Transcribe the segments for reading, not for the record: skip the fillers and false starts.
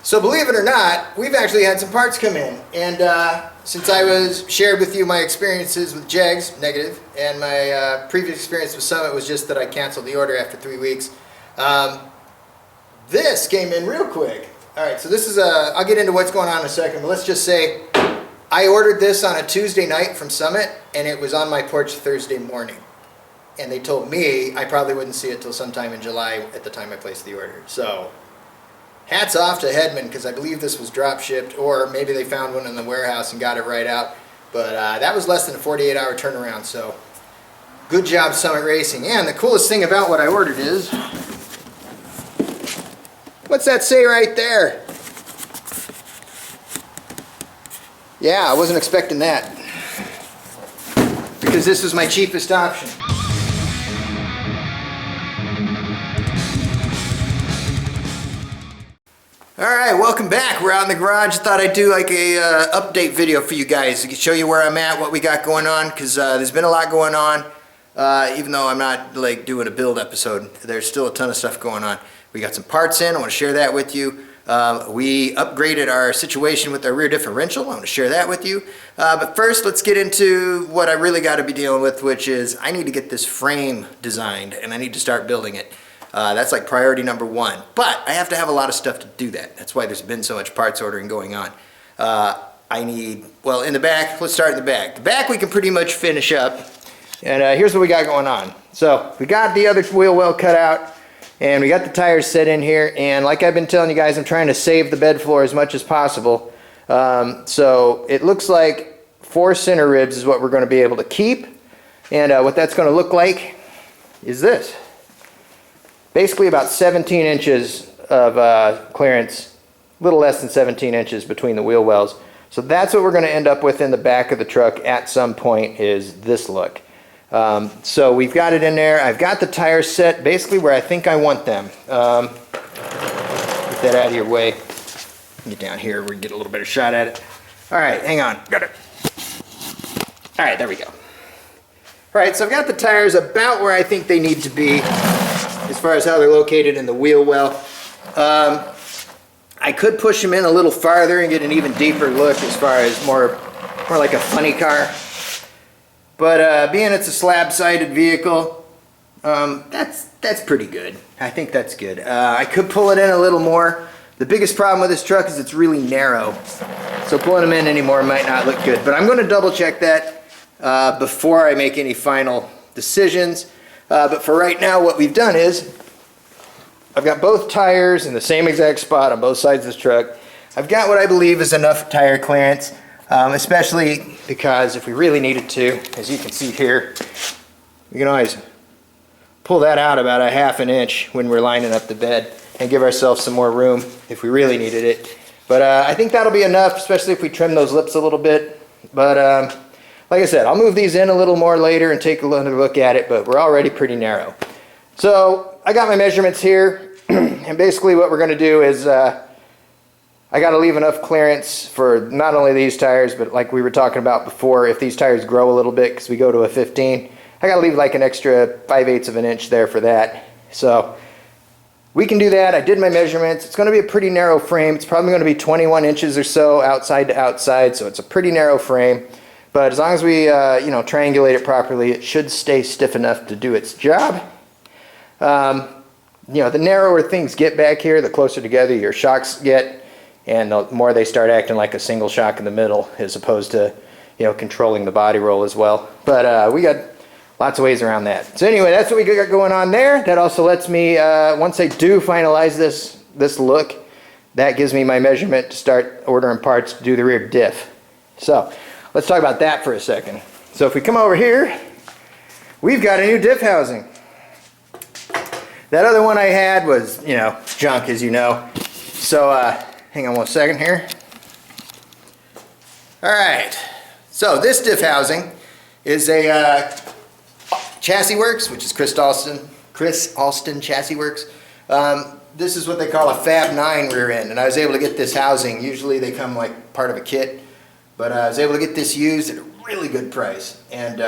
So believe it or not, we've actually had some parts come in, and since I was shared with you my experiences with Jegs, negative, and my previous experience with Summit was just that I canceled the order after 3 weeks, this came in real quick. All right, so this is I'll get into what's going on in a second, but let's just say I ordered this on a Tuesday night from Summit, and it was on my porch Thursday morning. And they told me I probably wouldn't see it till sometime in July at the time I placed the order. So hats off to Hedman, because I believe this was drop shipped, or maybe they found one in the warehouse and got it right out. But that was less than a 48-hour turnaround, so good job, Summit Racing. And the coolest thing about what I ordered is, what's that say right there? Yeah, I wasn't expecting that, because this was my cheapest option. Alright, welcome back. We're out in the garage. I thought I'd do like a update video for you guys to show you where I'm at, what we got going on, because there's been a lot going on. Even though I'm not like doing a build episode, there's still a ton of stuff going on. We got some parts in. I want to share that with you. We upgraded our situation with our rear differential. I want to share that with you. But first, let's get into what I really got to be dealing with, which is I need to get this frame designed, and I need to start building it. That's like priority number one. But I have to have a lot of stuff to do that. That's why there's been so much parts ordering going on. I need, well, in the back, let's start in the back. The back we can pretty much finish up. And here's what we got going on. So we got the other wheel well cut out, and we got the tires set in here. And like I've been telling you guys, I'm trying to save the bed floor as much as possible. So it looks like 4 center ribs is what we're going to be able to keep. And what that's going to look like is this. Basically about 17 inches of clearance, a little less than 17 inches between the wheel wells. So that's what we're going to end up with in the back of the truck at some point, is this look. So we've got it in there. I've got the tires set basically where I think I want them. Get that out of your way. Get down here where we get a little better shot at it. All right, hang on. Got it. All right, there we go. All right, so I've got the tires about where I think they need to be as far as how they're located in the wheel well. I could push them in a little farther and get an even deeper look as far as more like a funny car. But being it's a slab-sided vehicle, that's pretty good. I think that's good. I could pull it in a little more. The biggest problem with this truck is it's really narrow. So pulling them in anymore might not look good. But I'm going to double check that before I make any final decisions. But for right now, what we've done is I've got both tires in the same exact spot on both sides of this truck. I've got what I believe is enough tire clearance, especially because if we really needed to, as you can see here, we can always pull that out about a ½ an inch when we're lining up the bed and give ourselves some more room if we really needed it. But I think that'll be enough, especially if we trim those lips a little bit. But like I said, I'll move these in a little more later and take another look at it, but we're already pretty narrow. So I got my measurements here, and basically what we're going to do is I got to leave enough clearance for not only these tires, but like we were talking about before, if these tires grow a little bit because we go to a 15, I got to leave like an extra 5/8 of an inch there for that. So we can do that. I did my measurements. It's going to be a pretty narrow frame. It's probably going to be 21 inches or so outside to outside, so it's a pretty narrow frame. But as long as we triangulate it properly, it should stay stiff enough to do its job. The narrower things get back here, the closer together your shocks get, and the more they start acting like a single shock in the middle, as opposed to controlling the body roll as well. But we got lots of ways around that. So anyway, that's what we got going on there. That also lets me, once I do finalize this look, that gives me my measurement to start ordering parts to do the rear diff. So let's talk about that for a second. So if we come over here, we've got a new diff housing. That other one I had was, junk, as you know. So hang on one second here. All right. So this diff housing is a Chassis Works, which is Chris Alston Chassis Works. This is what they call a Fab 9 rear end, and I was able to get this housing. Usually they come like part of a kit, but I was able to get this used at a really good price. And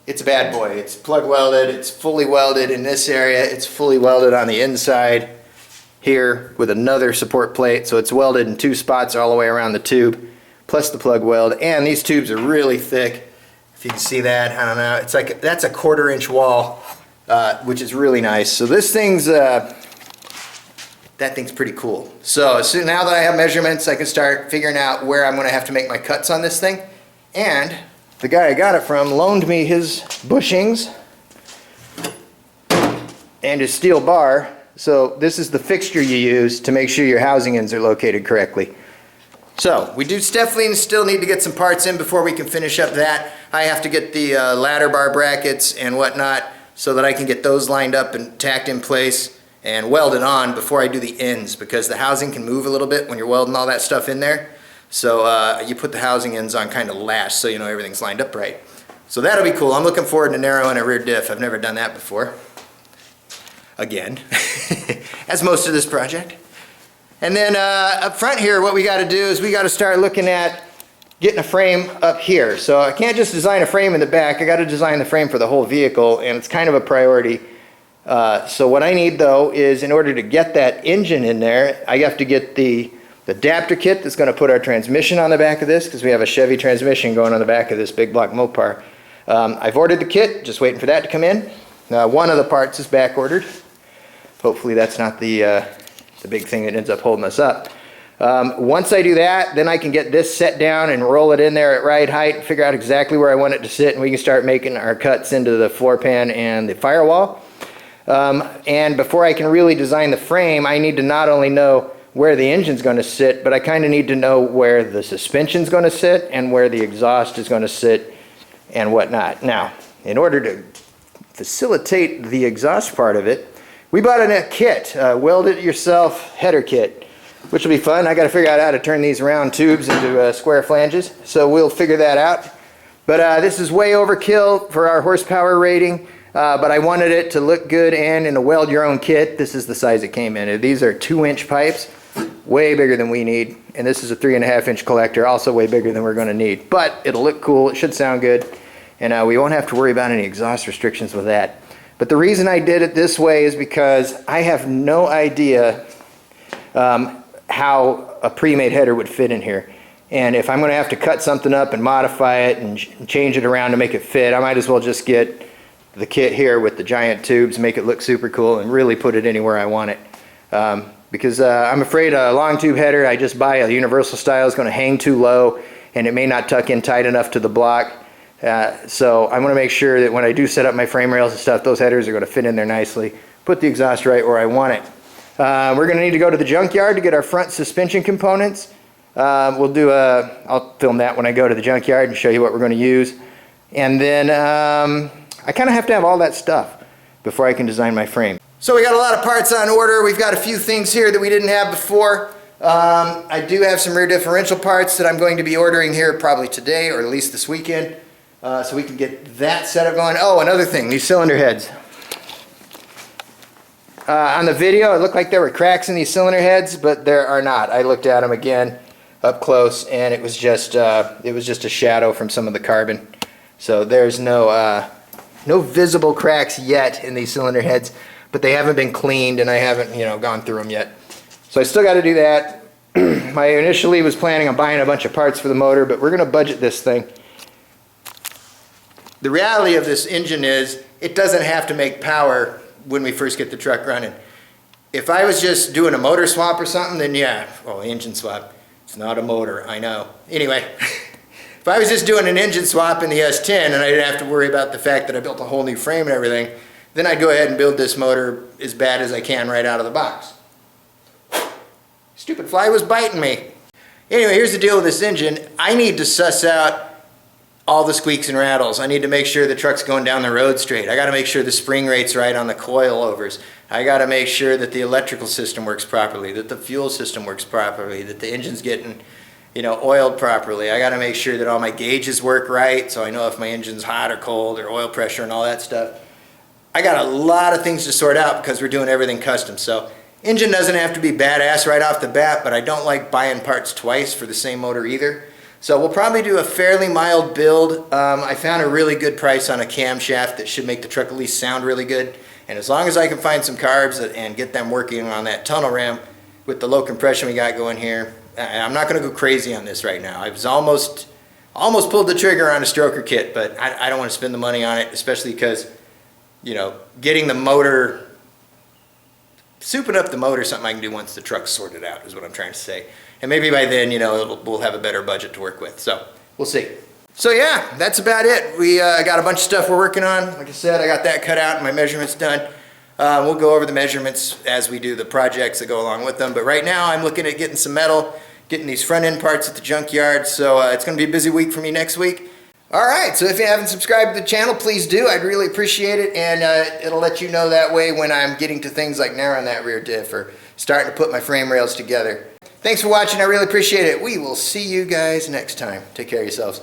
it's a bad boy. It's plug welded, it's fully welded in this area, it's fully welded on the inside. here with another support plate, so it's welded in 2 spots all the way around the tube, plus the plug weld. And these tubes are really thick. If you can see that, I don't know, it's like, that's a 1/4 inch wall, which is really nice. So this thing's, that thing's pretty cool. So now that I have measurements, I can start figuring out where I'm gonna have to make my cuts on this thing. And the guy I got it from loaned me his bushings and his steel bar. So this is the fixture you use to make sure your housing ends are located correctly. So we do definitely still need to get some parts in before we can finish up that. I have to get the ladder bar brackets and whatnot so that I can get those lined up and tacked in place and welded on before I do the ends, because the housing can move a little bit when you're welding all that stuff in there. So you put the housing ends on kind of last so you know everything's lined up right. So that'll be cool. I'm looking forward to narrowing a rear diff. I've never done that before. Again, as most of this project. And then up front here, what we got to do is we got to start looking at getting a frame up here. So I can't just design a frame in the back. I got to design the frame for the whole vehicle, and it's kind of a priority. So what I need though is, in order to get that engine in there, I have to get the adapter kit that's going to put our transmission on the back of this, because we have a Chevy transmission going on the back of this big block Mopar. I've ordered the kit, just waiting for that to come in. One of the parts is back ordered. Hopefully that's not the big thing that ends up holding us up. Once I do that, then I can get this set down and roll it in there at right height, figure out exactly where I want it to sit, and we can start making our cuts into the floor pan and the firewall. And before I can really design the frame, I need to not only know where the engine's going to sit, but I kind of need to know where the suspension's going to sit and where the exhaust is going to sit and whatnot. Now, in order to facilitate the exhaust part of it, we bought a kit, weld it yourself header kit, which will be fun. I got to figure out how to turn these round tubes into square flanges, so we'll figure that out. But this is way overkill for our horsepower rating, but I wanted it to look good, and in a weld your own kit, this is the size it came in. These are 2-inch pipes, way bigger than we need, and this is a 3.5-inch collector, also way bigger than we're going to need. But it'll look cool, it should sound good, and we won't have to worry about any exhaust restrictions with that. But the reason I did it this way is because I have no idea how a pre-made header would fit in here. And if I'm going to have to cut something up and modify it and change it around to make it fit, I might as well just get the kit here with the giant tubes, make it look super cool, and really put it anywhere I want it. Because I'm afraid a long tube header I just buy a universal style is going to hang too low, and it may not tuck in tight enough to the block. So I'm going to make sure that when I do set up my frame rails and stuff, those headers are going to fit in there nicely. Put the exhaust right where I want it. We're going to need to go to the junkyard to get our front suspension components. I'll film that when I go to the junkyard and show you what we're going to use. And then I kind of have to have all that stuff before I can design my frame. So we got a lot of parts on order. We've got a few things here that we didn't have before. I do have some rear differential parts that I'm going to be ordering here probably today, or at least this weekend. So we can get that setup going. Oh, another thing, these cylinder heads. On the video, it looked like there were cracks in these cylinder heads, but there are not. I looked at them again up close, and it was just a shadow from some of the carbon. So there's no visible cracks yet in these cylinder heads, but they haven't been cleaned, and I haven't gone through them yet. So I still got to do that. I initially was planning on buying a bunch of parts for the motor, but we're going to budget this thing. The reality of this engine is it doesn't have to make power when we first get the truck running. If I was just doing a motor swap or something, then yeah, well, engine swap. It's not a motor, I know. Anyway, if I was just doing an engine swap in the S10 and I didn't have to worry about the fact that I built a whole new frame and everything, then I'd go ahead and build this motor as bad as I can right out of the box. Stupid fly was biting me. Anyway, here's the deal with this engine. I need to suss out all the squeaks and rattles. I need to make sure the truck's going down the road straight. I got to make sure the spring rate's right on the coilovers. I got to make sure that the electrical system works properly, that the fuel system works properly, that the engine's getting, oiled properly. I got to make sure that all my gauges work right, so I know if my engine's hot or cold, or oil pressure and all that stuff. I got a lot of things to sort out because we're doing everything custom. So engine doesn't have to be badass right off the bat, but I don't like buying parts twice for the same motor either. So we'll probably do a fairly mild build. I found a really good price on a camshaft that should make the truck at least sound really good. And as long as I can find some carbs and get them working on that tunnel ram with the low compression we got going here, I'm not going to go crazy on this right now. I was almost pulled the trigger on a stroker kit, but I don't want to spend the money on it, especially because, you know, getting the motor, souping up the motor is something I can do once the truck's sorted out, is what I'm trying to say. And maybe by then, you know, we'll have a better budget to work with. So we'll see. So yeah, that's about it. We got a bunch of stuff we're working on. Like I said, I got that cut out and my measurements done. We'll go over the measurements as we do the projects that go along with them. But right now I'm looking at getting some metal, getting these front end parts at the junkyard. So it's going to be a busy week for me next week. All right, so if you haven't subscribed to the channel, please do. I'd really appreciate it. And it'll let you know that way when I'm getting to things like narrowing that rear diff or starting to put my frame rails together. Thanks for watching. I really appreciate it. We will see you guys next time. Take care of yourselves.